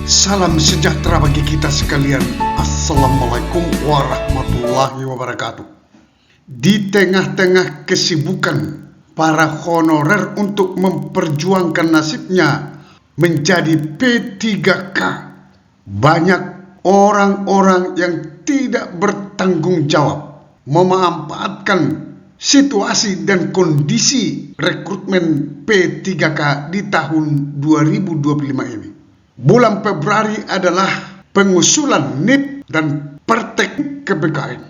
Salam sejahtera bagi kita sekalian. Assalamualaikum warahmatullahi wabarakatuh. Di tengah-tengah kesibukan para honorer untuk memperjuangkan nasibnya menjadi P3K, banyak orang-orang yang tidak bertanggung jawab memanfaatkan situasi dan kondisi rekrutmen P3K di tahun 2025 ini. Bulan Februari adalah pengusulan NIP dan praktek KPKN.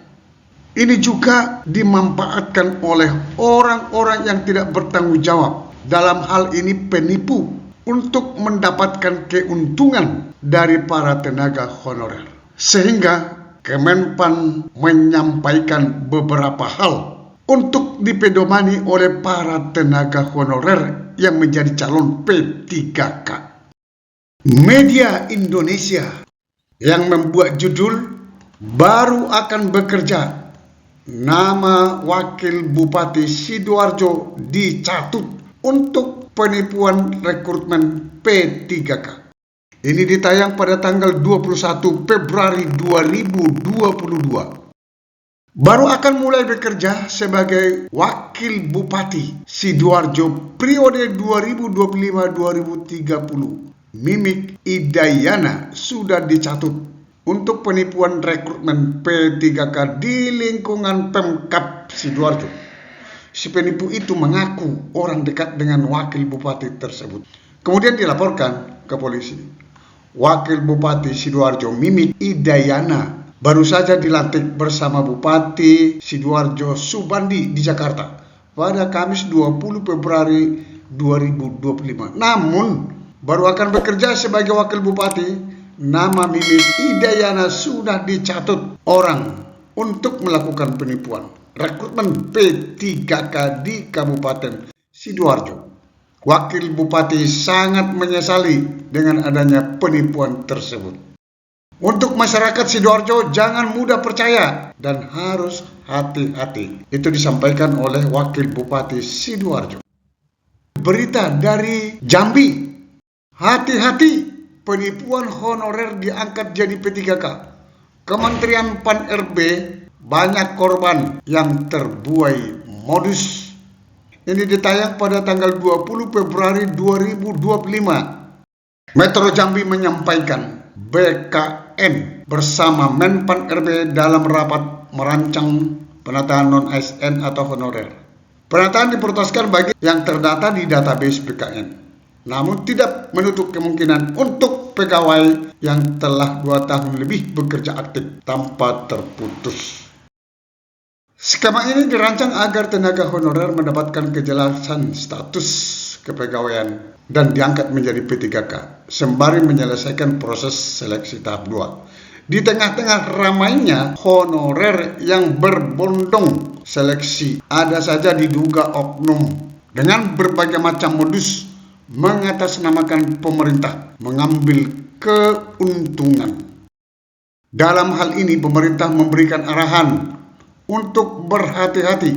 Ini juga dimanfaatkan oleh orang-orang yang tidak bertanggung jawab, dalam hal ini penipu, untuk mendapatkan keuntungan dari para tenaga honorer. Sehingga Kemenpan menyampaikan beberapa hal untuk dipedomani oleh para tenaga honorer yang menjadi calon P3K. Media Indonesia yang membuat judul "Baru akan bekerja, nama Wakil Bupati Sidoarjo dicatut untuk penipuan rekrutmen P3K". Ini ditayang pada tanggal 21 Februari 2022. Baru akan mulai bekerja sebagai Wakil Bupati Sidoarjo periode 2025-2030. Mimik Idayana sudah dicatut untuk penipuan rekrutmen P3K di lingkungan Pemkab Sidoarjo. Si penipu itu mengaku orang dekat dengan wakil bupati tersebut. Kemudian dilaporkan ke polisi. Wakil Bupati Sidoarjo Mimik Idayana baru saja dilantik bersama Bupati Sidoarjo Subandi di Jakarta pada Kamis 20 Februari 2025. Namun baru akan bekerja sebagai wakil bupati, nama Mimik Idayana sudah dicatut orang untuk melakukan penipuan rekrutmen P3K di Kabupaten Sidoarjo. Wakil bupati sangat menyesali dengan adanya penipuan tersebut. Untuk masyarakat Sidoarjo, jangan mudah percaya dan harus hati-hati. Itu disampaikan oleh wakil bupati Sidoarjo. Berita dari Jambi. Hati-hati, penipuan honorer diangkat jadi P3K. Kementerian Pan-RB banyak korban yang terbuai modus. Ini ditayang pada tanggal 20 Februari 2025. Metro Jambi menyampaikan BKN bersama Menpan RB dalam rapat merancang penataan non-ASN atau honorer. Penataan diprioritaskan bagi yang terdata di database BKN. Namun tidak menutup kemungkinan untuk pegawai yang telah 2 tahun lebih bekerja aktif tanpa terputus. Skema ini dirancang agar tenaga honorer mendapatkan kejelasan status kepegawaian dan diangkat menjadi P3K sembari menyelesaikan proses seleksi tahap 2. Di tengah-tengah ramainya honorer yang berbondong seleksi, ada saja diduga oknum dengan berbagai macam modus mengatasnamakan pemerintah mengambil keuntungan. Dalam hal ini pemerintah memberikan arahan untuk berhati-hati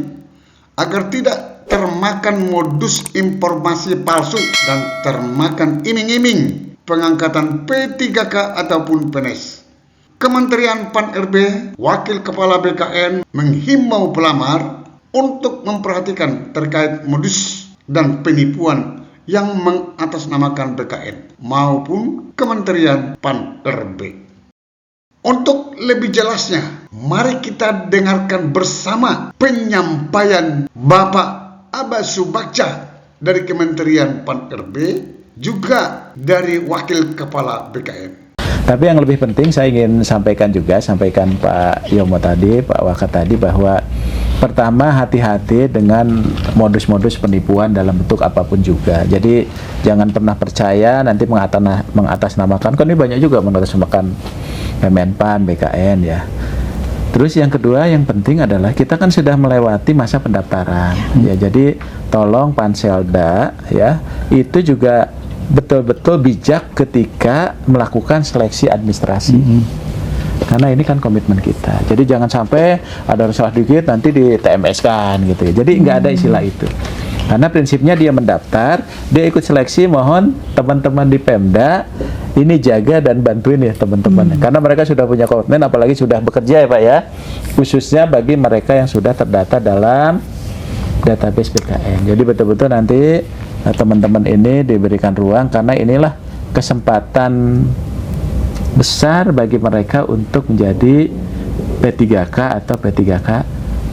agar tidak termakan modus informasi palsu dan termakan iming-iming pengangkatan P3K ataupun PNS. Kementerian Pan-RB, Wakil Kepala BKN menghimbau pelamar untuk memperhatikan terkait modus dan penipuan yang mengatasnamakan BKN maupun Kementerian Pan-RB. Untuk lebih jelasnya, mari kita dengarkan bersama penyampaian Bapak Abbas Subagja dari Kementerian Pan-RB, juga dari Wakil Kepala BKN. Tapi yang lebih penting saya ingin sampaikan Pak Yomo tadi, Pak Wakat tadi, bahwa pertama hati-hati dengan modus-modus penipuan dalam bentuk apapun juga. Jadi jangan pernah percaya nanti mengatasnamakan, kan ini banyak juga mengatasnamakan Kemenpan, BKN ya. Terus yang kedua yang penting adalah kita kan sudah melewati masa pendaftaran ya. Jadi tolong Panselda ya itu juga betul-betul bijak ketika melakukan seleksi administrasi. Karena ini kan komitmen kita. Jadi jangan sampai ada salah dikit nanti di TMS kan gitu ya. Jadi nggak ada istilah itu. Karena prinsipnya dia mendaftar, dia ikut seleksi, mohon teman-teman di Pemda ini jaga dan bantuin ya teman-teman, karena mereka sudah punya komitmen, apalagi sudah bekerja ya Pak ya, khususnya bagi mereka yang sudah terdata dalam database BKN. Jadi betul-betul nanti teman-teman ini diberikan ruang, karena inilah kesempatan besar bagi mereka untuk menjadi P3K atau P3K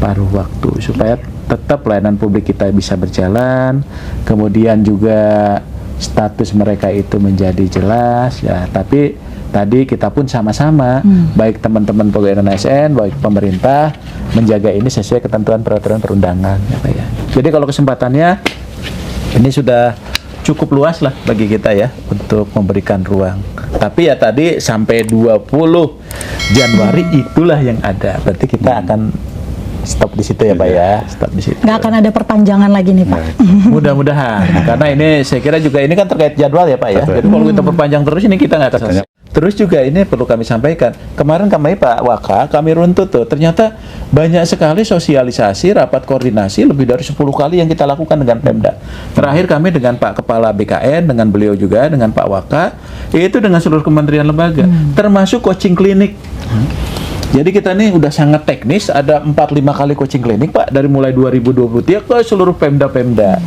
paruh waktu, supaya tetap pelayanan publik kita bisa berjalan, kemudian juga status mereka itu menjadi jelas ya. Tapi tadi kita pun sama-sama, baik teman-teman pegawai ASN, baik pemerintah, menjaga ini sesuai ketentuan peraturan perundangan ya Pak ya. Jadi kalau kesempatannya ini sudah cukup luas lah bagi kita ya untuk memberikan ruang. Tapi ya tadi sampai 20 Januari itulah yang ada. Berarti kita akan stop di situ ya Pak ya, stop di situ. Nggak akan ada perpanjangan lagi nih Pak. Mudah-mudahan, karena ini saya kira juga ini kan terkait jadwal ya Pak ya. Jadi kalau kita perpanjang terus ini kita nggak akan selesai. Terus juga ini perlu kami sampaikan, kemarin kami Pak Waka, kami runtut tuh, ternyata banyak sekali sosialisasi, rapat koordinasi, lebih dari 10 kali yang kita lakukan dengan Pemda. Terakhir kami dengan Pak Kepala BKN, dengan beliau juga, dengan Pak Waka, itu dengan seluruh kementerian lembaga, termasuk coaching klinik. Jadi kita nih udah sangat teknis, ada 4-5 kali coaching klinik Pak, dari mulai 2023 ke seluruh Pemda-Pemda,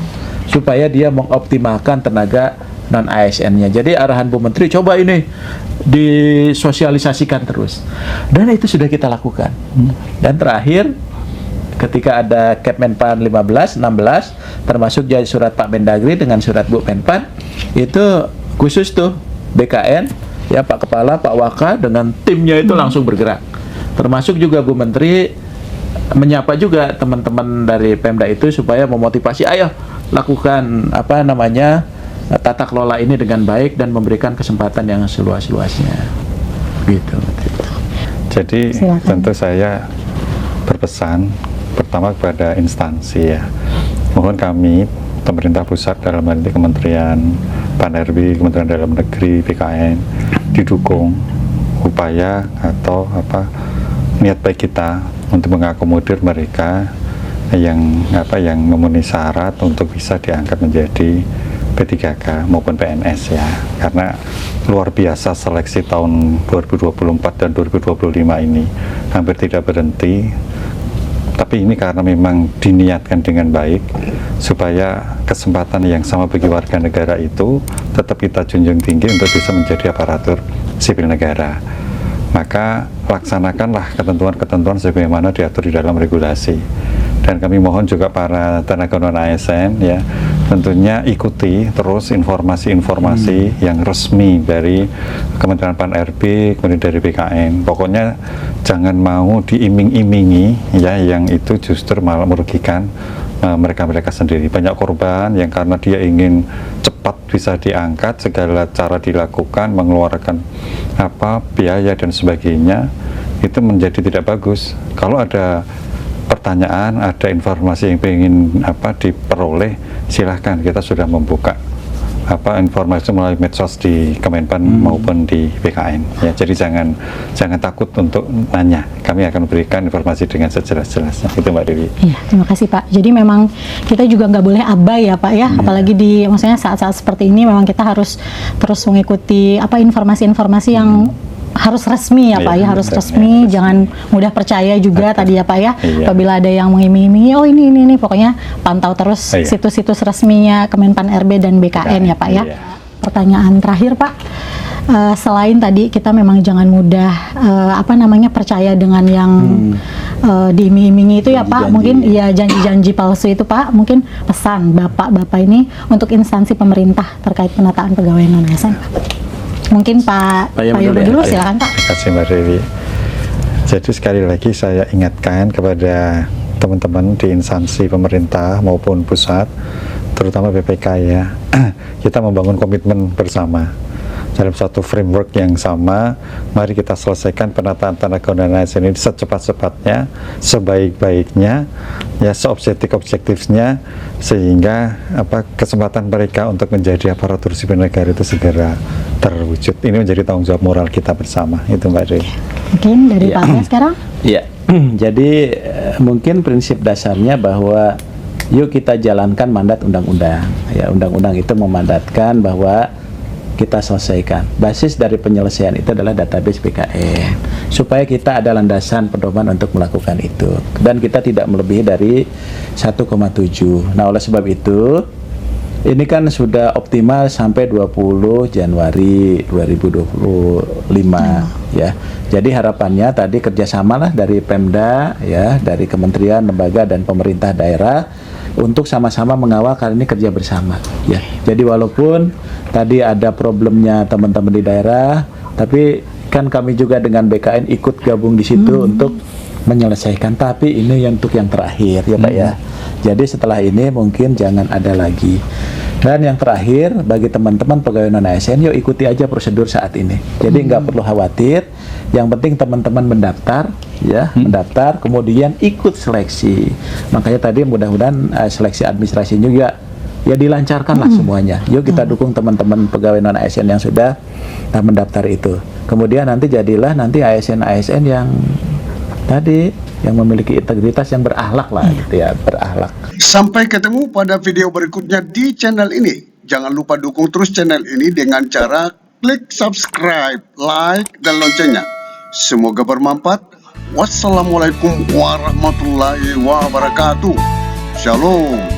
supaya dia mengoptimalkan tenaga non-ASN-nya. Jadi arahan Bu Menteri, coba ini disosialisasikan terus. Dan itu sudah kita lakukan. Dan terakhir, ketika ada Kepmenpan 15, 16, termasuk jadi surat Pak Mendagri dengan surat Bu Menpan, itu khusus tuh BKN, ya Pak Kepala, Pak Waka, dengan timnya itu langsung bergerak. Termasuk juga Bu Menteri menyapa juga teman-teman dari Pemda itu supaya memotivasi, ayo lakukan tata kelola ini dengan baik dan memberikan kesempatan yang seluas-luasnya. Gitu. Jadi silakan. Tentu saya berpesan pertama kepada instansi ya. Mohon kami pemerintah pusat dalam hal ini Kementerian PAN-RB, Kementerian Dalam Negeri, BKN didukung upaya atau niat baik kita untuk mengakomodir mereka yang memenuhi syarat untuk bisa diangkat menjadi P3K maupun PNS ya, karena luar biasa seleksi tahun 2024 dan 2025 ini hampir tidak berhenti. Tapi ini karena memang diniatkan dengan baik supaya kesempatan yang sama bagi warga negara itu tetap kita junjung tinggi untuk bisa menjadi aparatur sipil negara. Maka laksanakanlah ketentuan-ketentuan sebagaimana diatur di dalam regulasi. Dan kami mohon juga para tenaga non-ASN ya, tentunya ikuti terus informasi-informasi yang resmi dari Kementerian PAN-RB, kemudian dari BKN. Pokoknya jangan mau diiming-imingi ya, yang itu justru malah merugikan mereka-mereka sendiri. Banyak korban yang karena dia ingin cepat bisa diangkat, segala cara dilakukan, mengeluarkan biaya dan sebagainya, itu menjadi tidak bagus. Kalau ada pertanyaan, ada informasi yang ingin diperoleh, silahkan, kita sudah membuka informasi melalui medsos di Kemenpan maupun di BKN ya. Jadi jangan takut untuk nanya, kami akan berikan informasi dengan sejelas-jelasnya. Itu Mbak Dewi. Iya, terima kasih Pak. Jadi memang kita juga nggak boleh abai ya Pak ya, apalagi di maksudnya saat-saat seperti ini memang kita harus terus mengikuti informasi-informasi yang harus resmi ya Pak ya, harus resmi, jangan mudah percaya juga tadi ya Pak ya. Apabila ada yang mengiming-imingi, oh ini pokoknya pantau terus situs-situs resminya Kemenpan RB dan BKN ya Pak ya. Pertanyaan terakhir Pak, selain tadi kita memang jangan mudah percaya dengan yang diiming-imingi itu ya Pak, mungkin ya janji-janji palsu itu Pak, mungkin pesan Bapak ini untuk instansi pemerintah terkait penataan pegawai non-ASN. Mungkin Pak Yoga dulu, silakan Pak. Terima kasih Mbak Dewi. Jadi sekali lagi saya ingatkan kepada teman-teman di instansi pemerintah maupun pusat, terutama BPK ya, kita membangun komitmen bersama dalam satu framework yang sama. Mari kita selesaikan penataan tenaga non-ASN ini secepat-cepatnya, sebaik-baiknya, ya seobjektif-objektifnya, sehingga kesempatan mereka untuk menjadi aparatur sipil negara itu segera terwujud. Ini menjadi tanggung jawab moral kita bersama. Itu Mbak Dewi. Mungkin dari Pak Arya sekarang? Iya. Jadi mungkin prinsip dasarnya bahwa yuk kita jalankan mandat undang-undang. Ya, undang-undang itu memandatkan bahwa kita selesaikan. Basis dari penyelesaian itu adalah database BKN, supaya kita ada landasan pedoman untuk melakukan itu, dan kita tidak melebihi dari 1,7. Nah, oleh sebab itu ini kan sudah optimal sampai 20 Januari 2025 ya. Jadi harapannya tadi kerjasama lah dari Pemda ya, dari kementerian, lembaga dan pemerintah daerah untuk sama-sama mengawal, karena ini kerja bersama ya. Jadi walaupun tadi ada problemnya teman-teman di daerah, tapi kan kami juga dengan BKN ikut gabung di situ untuk menyelesaikan, tapi ini untuk yang terakhir ya Pak ya. Jadi setelah ini mungkin jangan ada lagi. Dan yang terakhir, bagi teman-teman pegawai non-ASN, yuk ikuti aja prosedur saat ini. Jadi nggak perlu khawatir. Yang penting teman-teman mendaftar, ya, mendaftar, kemudian ikut seleksi. Makanya tadi mudah-mudahan seleksi administrasi juga ya dilancarkan lah semuanya. Yuk kita dukung teman-teman pegawai non-ASN yang sudah mendaftar itu. Kemudian nanti jadilah nanti ASN-ASN yang tadi yang memiliki integritas, yang berakhlak lah gitu ya, berakhlak. Sampai ketemu pada video berikutnya di channel ini. Jangan lupa dukung terus channel ini dengan cara klik subscribe, like, dan loncengnya. Semoga bermanfaat. Wassalamualaikum warahmatullahi wabarakatuh. Shalom.